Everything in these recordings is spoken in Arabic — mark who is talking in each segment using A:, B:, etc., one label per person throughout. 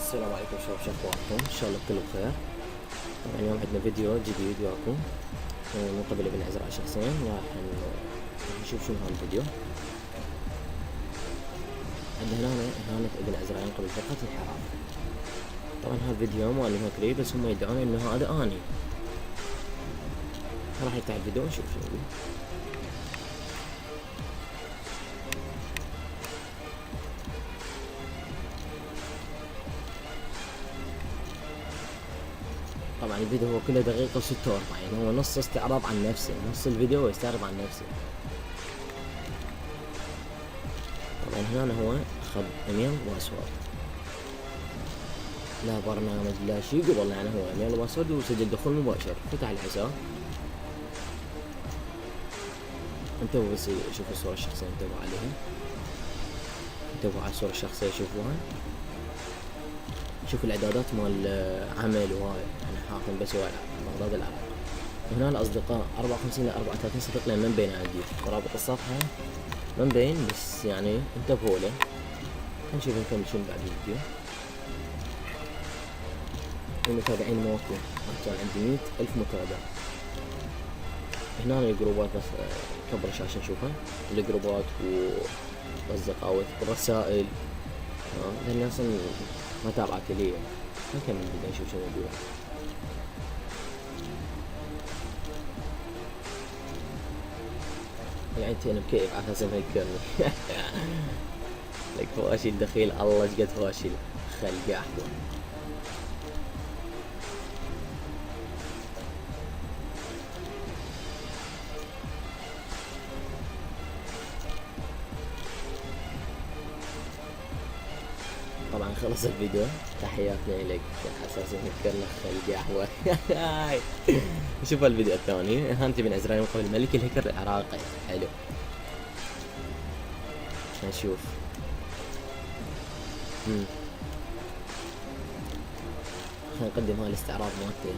A: السلام عليكم شباب، شو اخباركم؟ ان شاء الله كله بخير. طبعا اليوم عندنا فيديو جديد وياكم من قبل ابن ازرع شخصين. راح نشوف شنو هذا الفيديو. عندنا هنا اهانة ابن ازرع قبل فقط الحرام. طبعا هذا الفيديو مو انه قريب، بس هم يدعون انه هذا اني. راح نفتح الفيديو ونشوف شنو يقول. طبعا الفيديو هو كله دقيقة و46، يعني هو نص استعراض عن نفسه، نص الفيديو هو يستعرض عن نفسه. طبعا هنا هو اخذ ايميل واسورد، لا برنامج لا شيء قبل، يعني هو ايميل واسورد وسجل دخول مباشر. فتح الحساب، انتبهوا بس شوفوا الصورة الشخصية، انتبهوا عليها، انتبهوا على الصورة الشخصية شوفوها. شوفوا الاعدادات مال عمل وهاي، يعني حاطين بس هو بغداد العراق. وهنا الاصدقاء 54 ل 34 صديق لان ما مبين عندي رابط الصفحة، ما مبين، بس يعني انتبهوا له. نشوف نكمل شنو بعد الفيديو. المتابعين موكو كان عندي 100,000 متابع. هنا الجروبات بس كبر الشاشة نشوفها، الجروبات والاصدقاء والرسائل. لاني اصلا ما تابعت لي. نكمل الفيديو نشوف شنو يقول. يعني انا بكيف على اساس يفكرني. لك فاشل دخيل، الله ايش قد فاشل، خلقه احمر. طبعا خلص الفيديو، تحياتنا لك على اساس يفكرنا خلقه احمر. شوف الفيديو الثاني، اهانتي بن عزرائيل قبل الملك الهكر العراقي. حلو، نشوف. خلينا نقدم هالاستعراض مالته.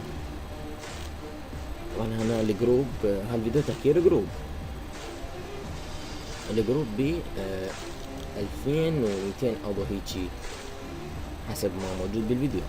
A: طبعا هنا الجروب، هالفيديو تهكير جروب. الجروب ب 2200 عضو هيجي حسب ما موجود بالفيديو.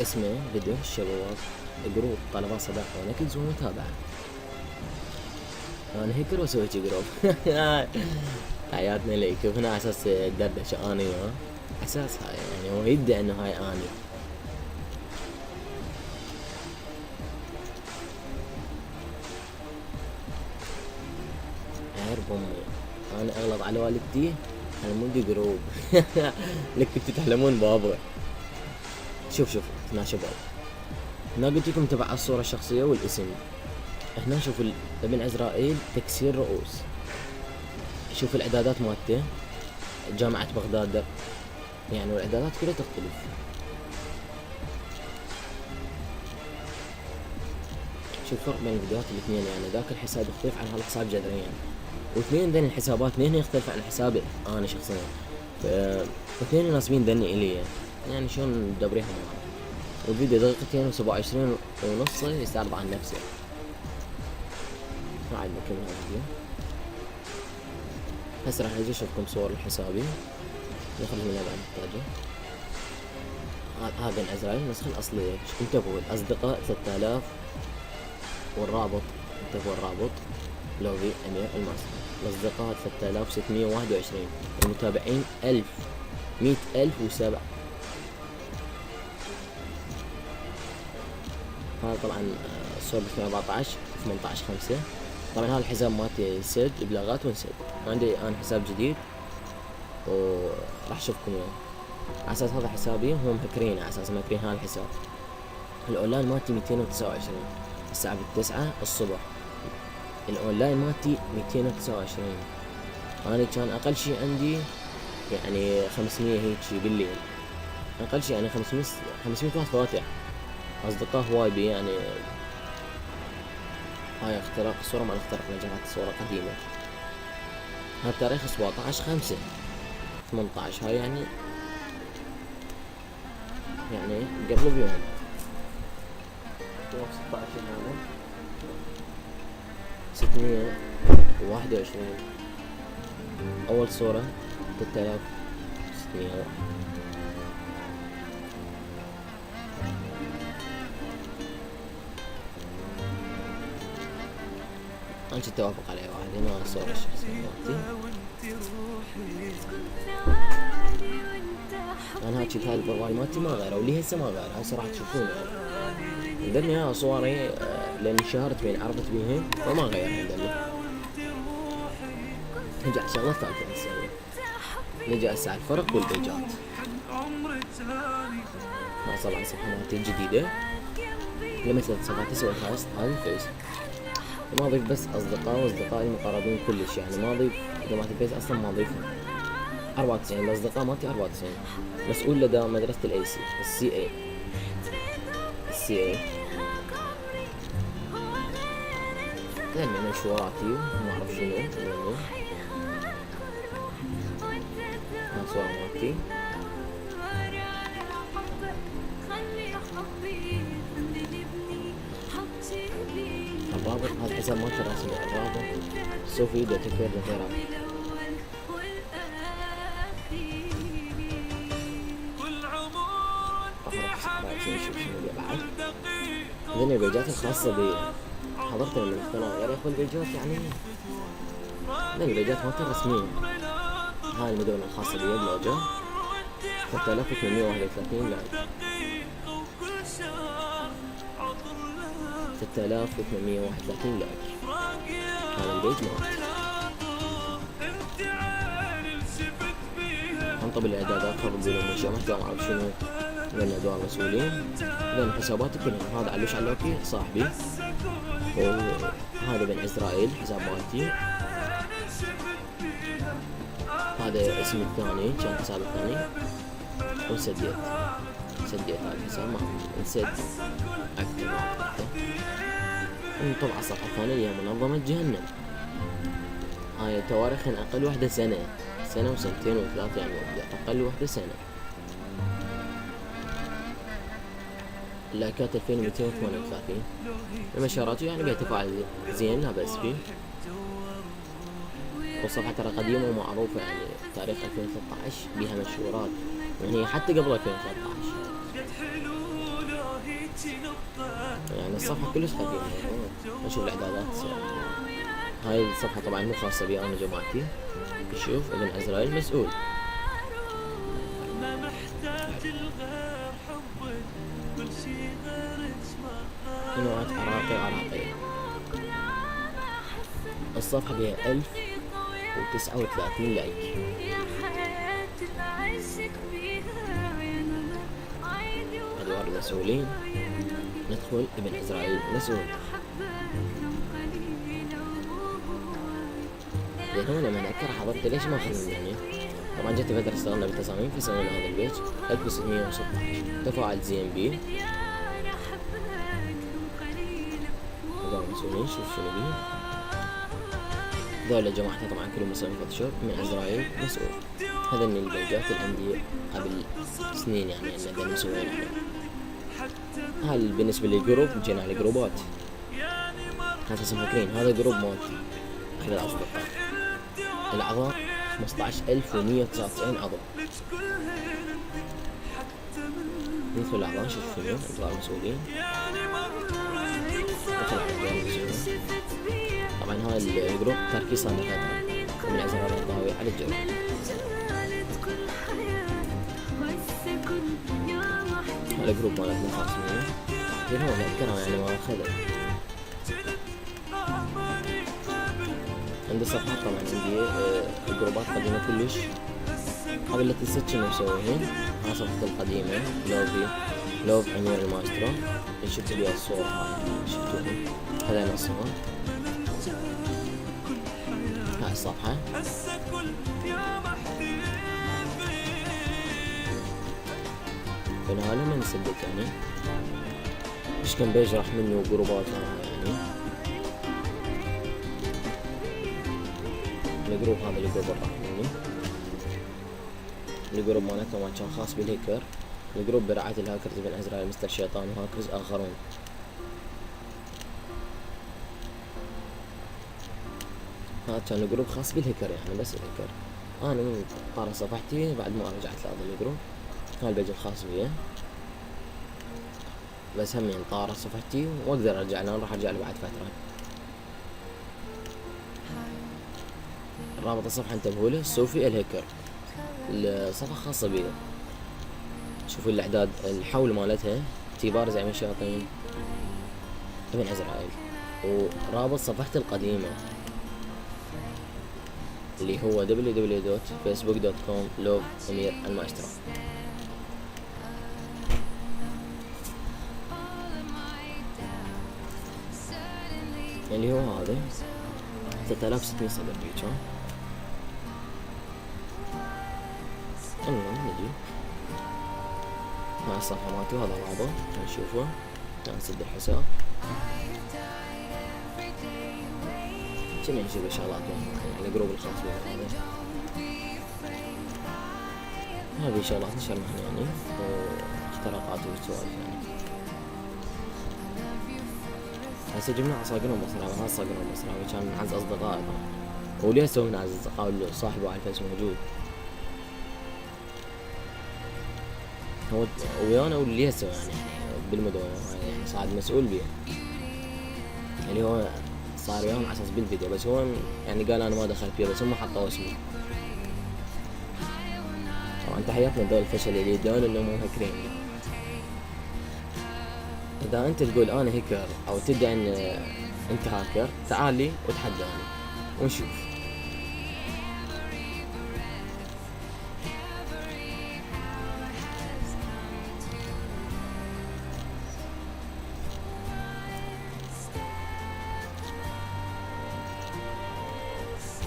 A: اسمه فيديو الشباب، جروب طلبات صباح ونكز ومتابعة. انا هيكر واسوي جروب. حياتنا ليك. هنا على اساس دردش اني، اساس هاي، يعني هو يدعي انه هاي اني. عرب امي، انا اغلط على والدتي، انا مو بدي جروب. لك كنتوا تحلمون بابا. شوف هنا شباب، هنا قلت لكم تبع الصورة الشخصية والاسم. هنا شوف ابن عزرائيل تكسير رؤوس. شوف الاعدادات مالته، جامعة بغداد، يعني والاعدادات كلها تختلف. شوف فرق بين الفيديوهات الاثنين، يعني ذاك الحساب يختلف عن هالحساب جذريا، واثنين ذن الحسابات اثنين يختلف عن حسابي انا شخصيا، فاثنين مناسبين ذني الي، يعني شلون دبريها معاه. والفيديو دقيقتين و27 ونص يستعرض عن نفسه. راح نكمل هذا الفيديو. هسه راح اجي اشوفكم صور لحسابي، نخرج منها بعد نحتاجه. هذا بن عزرائيل النسخة الأصلية. انتبهوا الأصدقاء 3000 والرابط، انتبهوا الرابط لوبي أمير المعصر. الأصدقاء 3621، المتابعين 1000، 100,007. هذا طبعا الصور 2014 18/5. طبعا هذا الحساب مالتي سد ابلاغات ونسد. عندي انا حساب جديد وراح اشوفكم وياه. على اساس هذا حسابي هو مهكرين، على اساس مهكرين هذا الحساب. الاونلاين مالتي 229 الساعة 9 الصبح. الاونلاين مالتي 229. انا كان اقل شي عندي يعني 500 هيك بالليل، اقل شي يعني 500 واحد فاتح. اصدقاء هواي بي، يعني هاي اختراق الصورة مع الاختراق نجاحات الصورة قديمة. هذا التاريخ 17/5/18، هاي يعني قبل بيوم، يوم 16 هذا 621. أول صورة 3601. أنا كنت أوافق عليه واحد هنا الصورة الشخصية مالتي. أنا هاي شفت هاي البروفايل مالتي ما غيره، ولي هسه ما غيره، هاي صراحة تشوفون عندني صوري لأن شهرت بين عرفت بيهن فما غيرها عندني. نجي على شغلة ثالثة نسوي، نجي هسه على الفرق والبيجات. ما صار عن صفحة مالتي الجديدة لما صفحتي سويت هاي الفيس، ما اضيف بس اصدقاء واصدقائي المقربين كلش، يعني ما اضيف جماعة الفيس اصلا ما اضيفهم. 94 الاصدقاء مالتي 94. مسؤول لدى مدرسة الاي سي السي اي يعني منشوراتي وما اعرف شنو صورة مالتي. الرابط هذا حساب مالتي الرسمي، الرابط سوفي تكبير لغيرها. هذين البيجات الخاصة بي، حضرت من القناة يا اخوان البيجات يعني هذين البيجات مالتي الرسمية. هاي المدونة الخاصة بي بلوجة 3831 لايك، 3831 لايك. هذا البيج مالتي. انطب الاعدادات فرضوا لهم منشأات ما اعرف شنو من ادوار مسؤولين، لان حساباتي كلهم. هذا علوش علوكي صاحبي، وهذا بن عزرائيل حساب مالتي. هذا اسمي الثاني كان حساب الثاني، وسديت هذا الحساب ما نسيت اكتب طبعا الصفحة الثانية هي منظمة جهنم. هاي تواريخ اقل وحدة سنة وسنتين وثلاثة، يعني اقل وحدة سنة. لايكات 2238. المشارات يعني بها تفاعل زين لا بأس فيه. والصفحة ترى قديمة ومعروفة، يعني تاريخ 2013 بها مشهورات، يعني حتى قبل 2013 يعني الصفحة كلش قديمة. نشوف الإعدادات. هاي الصفحة طبعا مو خاصة بي أنا جماعتي. شوف ابن عزرائيل مسؤول. قنوات عراقية. الصفحة بها 1039 لايك. أدوار المسؤولين. ندخل ابن عزرائيل مسؤول. هنا لما أذكر حضرت ليش ما خلوني. طبعا جت فترة اشتغلنا بالتصاميم فسوينا هذا البيج 1616. تفاعل زين بيه. هذول المسؤولين شوف شنو بيه. ذولا جماعتها طبعا كلهم مسوين فوتوشوب. من عزرائيل مسؤول. هذا من البيجات اللي عندي قبل سنين، يعني ان مسوين احنا. هاي بالنسبة للجروب. جينا على الجروبات. هسه مفكرين هذا جروب مالتي احد الاصدقاء. الاعضاء 15199 عضو. ندخل الاعضاء نشوف شنو انتوا المسؤولين. طبعا هاي الجروب تركيز صار فترة من عزرائيل الضاوي على الجروب. هذا جروب مالتنا خاص مني. زين هو اذكرها يعني ما اخذها. عندي صفحات طبعا عندي جروبات قديمة كلش قبل لا تنسى شنو مسويهن. ها صفحة القديمة لوف عنوان الماسترو اللي شفت بيها الصورة هاي شفتوها. هذا نصها. هاي الصفحة. بنها لما نسدت يعني ايش كان بيجرح منه جروبات يعني. الجروب هذا الجروب راح مني. الجروب مالتنا ما كان خاص بالهيكر. الجروب برعاية الهاكرز بن عزرائيل مستر شيطان وهاكرز آخرون. هذا كان الجروب خاص بالهيكر يعني بس الهيكر. أنا من طار صفحتي بعد ما رجعت لهذا الجروب. هاي البيج الخاص بيه بس هم يعني طار صفحتي واقدر ارجع له. راح ارجع له بعد فترة. رابط الصفحة انتبهوا له صوفي الهيكر. الصفحة خاصة بيه. شوفوا الاعداد الحول مالتها تيبار زعيم الشياطين ابن عزرائيل. ورابط صفحتي القديمة اللي هو www.facebook.com أمير المايسترو. اللي هو هذا 3600 صدر بيج. المهم نجي مع الصفحة مالتي. هذا الرابط نشوفه. نسد الحساب. كنا نشوف شغلات يعني الجروب الخاص بي هذا. هذه شغلات نشرناها يعني واختراقات وسوالف يعني. هسه جبنا عصاقرهم بصراوي. هذا صاقرهم بصراوي كان من أعز أصدقائي طبعا. وليس هو من أعز أصدقائي صاحبه على الفيس موجود. هو ويانا واللي هسه يعني بالمدونة يعني صعد مسؤول بيه. اللي هو صار وياهم على اساس بالفيديو بس هو يعني قال انا ما دخلت فيه بس هم حطوا اسمه. طبعا تحياتنا لذول الفشل اللي يدعون انهم هاكرين. اذا انت تقول انا هيكر او تدعي ان انت هاكر تعال لي وتحداني ونشوف.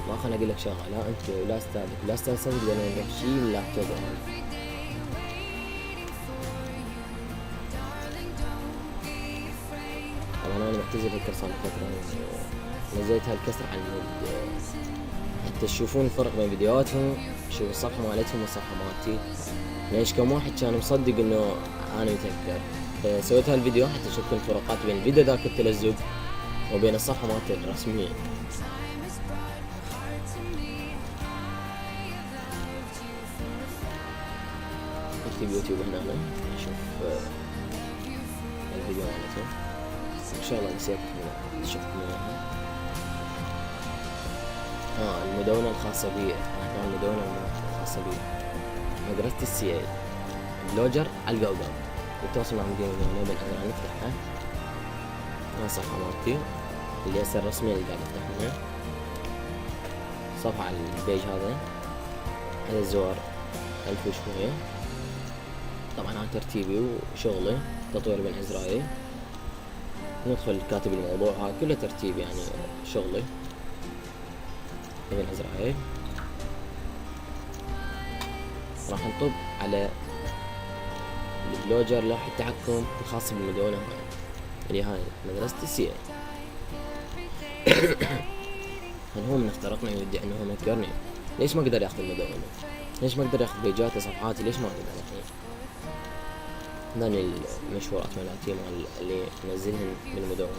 A: ما خليني اقول لك شغله. لا انت ولا استاذك ولا استاذ صدق ولا نروح شيء من اللابتوب هذا. طبعا انا معتزل هيكر صار فتره. نزلت هالكسر على حتى تشوفون الفرق بين فيديوهاتهم. شوفوا الصفحه مالتهم والصفحه مالتي. ليش كم واحد كان مصدق انه انا متهكر. سويت هالفيديو حتى تشوفون الفروقات بين الفيديو ذاك التلزق وبين الصفحه مالتي الرسميه. اكتب يوتيوب هنا اشوف الفيديو مالته. ان شاء الله نسيت شفتكم اياها. المدونة الخاصة بي. احنا المدونة الخاصة بي مدرسة السي اي بلوجر على الجوجل. بالتواصل مع مدير المدونة بالأمر نفتحها. هاي الصفحة مالتي اللي هسه الرسمية اللي قاعد افتحها. صفحة على البيج هذا على الزوار 1000 وشوية. طبعا هذا ترتيبي وشغلي تطوير بن عزرائيل. ندخل كاتب الموضوع. هذا كله ترتيب يعني شغلي بن عزرائيل. راح نطب على البلوجر لوحة التحكم الخاصة بالمدونة هاي اللي هاي مدرسة السي اي. هل هو من اخترقني ويدعي انه هو مكرني؟ ليش ما قدر ياخذ المدونة؟ ليش ما قدر ياخذ بيجاتي صفحاتي؟ ليش ما قدر يعني؟ هذني المشهورات مالتي مال اللي نزلهن بالمدونة.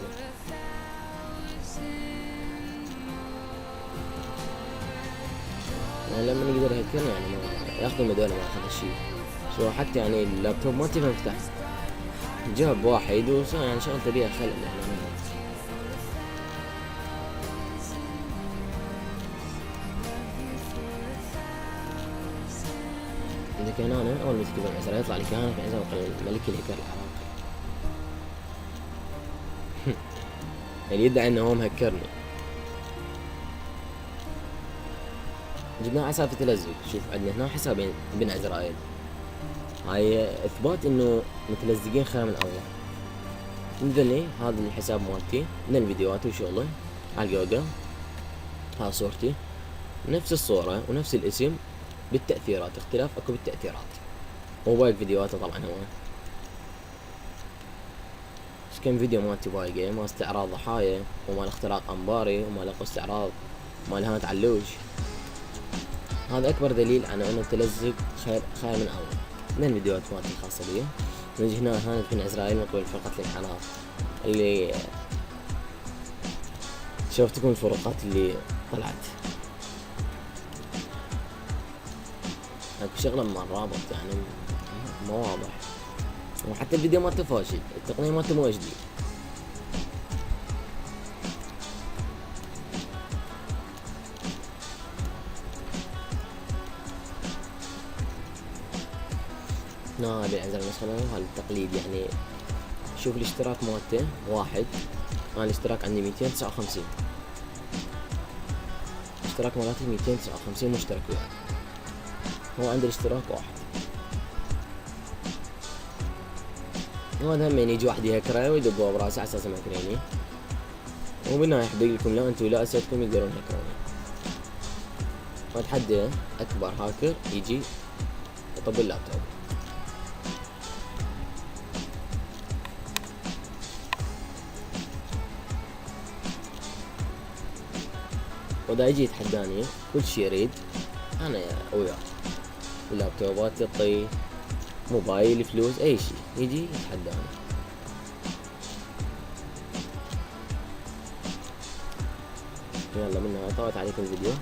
A: يعني لما يقدر يهكرني يعني ما ياخذ المدونة ما ياخذ شيء. شو حتى يعني اللابتوب ما تبي مفتاح. جاب واحد وسوى يعني شغلته بيها خلل يعني. إذا كان أنا أول ما تكتب العزرة يطلع لي كهانة في عزرة ملك الهكر العراقي. يعني يدعي إنه هو مهكرني. جبناه على سالفة التلزق. شوف عندنا هنا حسابين بن عزرائيل. هاي إثبات إنه متلزقين خير من أول. نزلني هذا الحساب مالتي من الفيديوهات وشغله على جوجل. ها صورتي نفس الصورة ونفس الاسم بالتأثيرات. اختلاف اكو بالتأثيرات. وباقي فيديوهاته طبعا هو كم فيديو مالتي بايقة. ما استعراض ضحايا ومال اختراق انباري ومال اكو استعراض مال هانت علوش. هذا اكبر دليل على انه التلزق خير من اول. من الفيديوهات مالتي الخاصة بي. نجي هنا هانت بن عزرائيل مقبل فرقة الانحراف اللي شوفتكم الفروقات اللي طلعت. اكو شغلة مع الرابط يعني ما واضح، وحتى الفيديو مالته فاشل، التقنية مالته مو HD. هذا يعني مثلا هذا التقليد يعني. شوف الاشتراك مالته واحد، انا الاشتراك عندي 259، اشتراك مالتي 259 مشترك وياه، هو عنده الاشتراك واحد. وهذا هم يجي واحد يهكره ويدبوه براسه على اساس ما يكرهني، وبالنهاية يحب لكم لا انتم ولا اساتكم يقدرون يهكروني. واتحدى اكبر هاكر يجي يطب اللابتوب. ودا يجي يتحداني كل شي يريد انا وياه، اللابتوبات يعطي، موبايل، فلوس، اي شي يجي يتحداني. يلا منها طوت عليكم الفيديو.